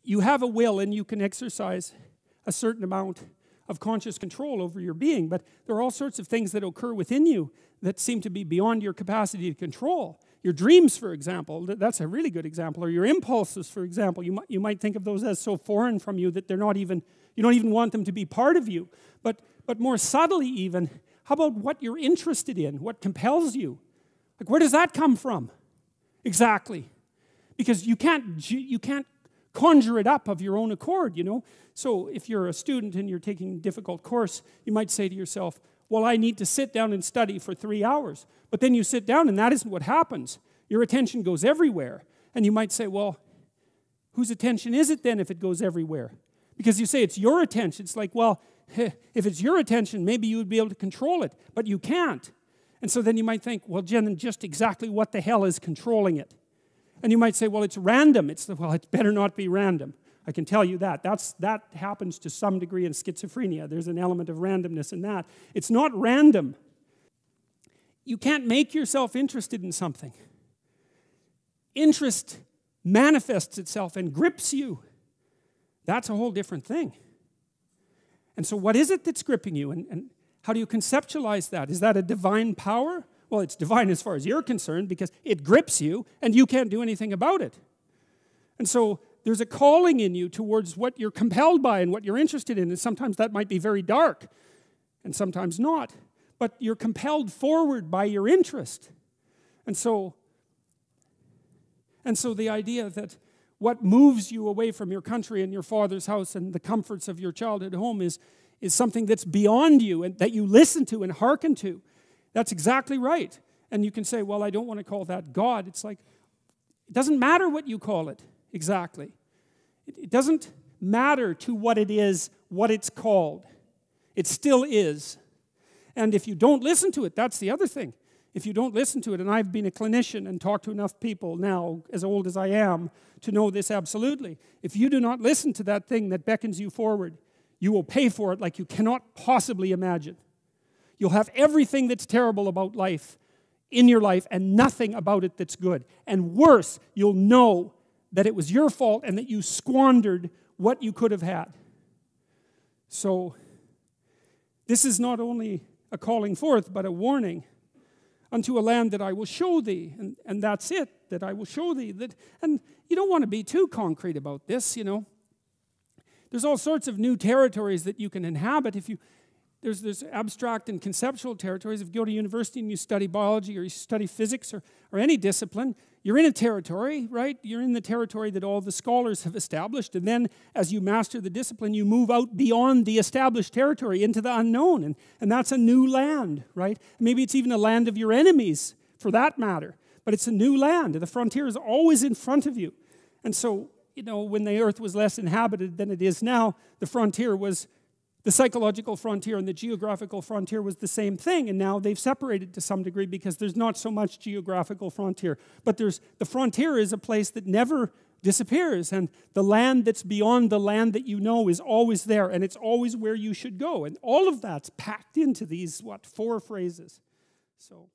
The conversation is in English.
you have a will and you can exercise a certain amount of conscious control over your being, but there are all sorts of things that occur within you that seem to be beyond your capacity to control. Your dreams, for example, that's a really good example, or your impulses, for example. You might think of those as so foreign from you that they're not even, you don't even want them to be part of you. But more subtly even, how about what you're interested in, what compels you? Like, where does that come from? Exactly. Because you can't conjure it up of your own accord, you know. So if you're a student and you're taking a difficult course, you might say to yourself, well, I need to sit down and study for 3 hours. But then you sit down and that isn't what happens. Your attention goes everywhere. And you might say, well, whose attention is it then if it goes everywhere? Because you say it's your attention. It's like, well, if it's your attention, maybe you would be able to control it. But you can't. And so then you might think, well, Jen, just exactly what the hell is controlling it? And you might say, well, it's random. Well, it better not be random. I can tell you that. That happens to some degree in schizophrenia. There's an element of randomness in that. It's not random. You can't make yourself interested in something. Interest manifests itself and grips you. That's a whole different thing. And so what is it that's gripping you? And how do you conceptualize that? Is that a divine power? Well, it's divine as far as you're concerned because it grips you and you can't do anything about it. And so there's a calling in you towards what you're compelled by and what you're interested in. And sometimes that might be very dark and sometimes not. But you're compelled forward by your interest. And so the idea that what moves you away from your country and your father's house and the comforts of your childhood home is something that's beyond you and that you listen to and hearken to. That's exactly right. And you can say, well, I don't want to call that God. It's like, it doesn't matter what you call it exactly. It doesn't matter to what it is, what it's called. It still is. And if you don't listen to it, that's the other thing. If you don't listen to it, and I've been a clinician and talked to enough people now, as old as I am, to know this absolutely. If you do not listen to that thing that beckons you forward, you will pay for it like you cannot possibly imagine. You'll have everything that's terrible about life in your life and nothing about it that's good. And worse, you'll know that it was your fault and that you squandered what you could have had. So, this is not only a calling forth, but a warning. Unto a land that I will show thee. And that's it, that I will show thee. And you don't want to be too concrete about this, you know. There's all sorts of new territories that you can inhabit. There's abstract and conceptual territories. If you go to university and you study biology or you study physics or any discipline, you're in a territory, right? You're in the territory that all the scholars have established. And then as you master the discipline, you move out beyond the established territory into the unknown. And that's a new land, right? Maybe it's even a land of your enemies, for that matter. But it's a new land. The frontier is always in front of you. And so, you know, when the earth was less inhabited than it is now, the frontier was the psychological frontier and the geographical frontier was the same thing, and now they've separated to some degree because there's not so much geographical frontier. But the frontier is a place that never disappears, and the land that's beyond the land that you know is always there, and it's always where you should go. And all of that's packed into these, 4 phrases. So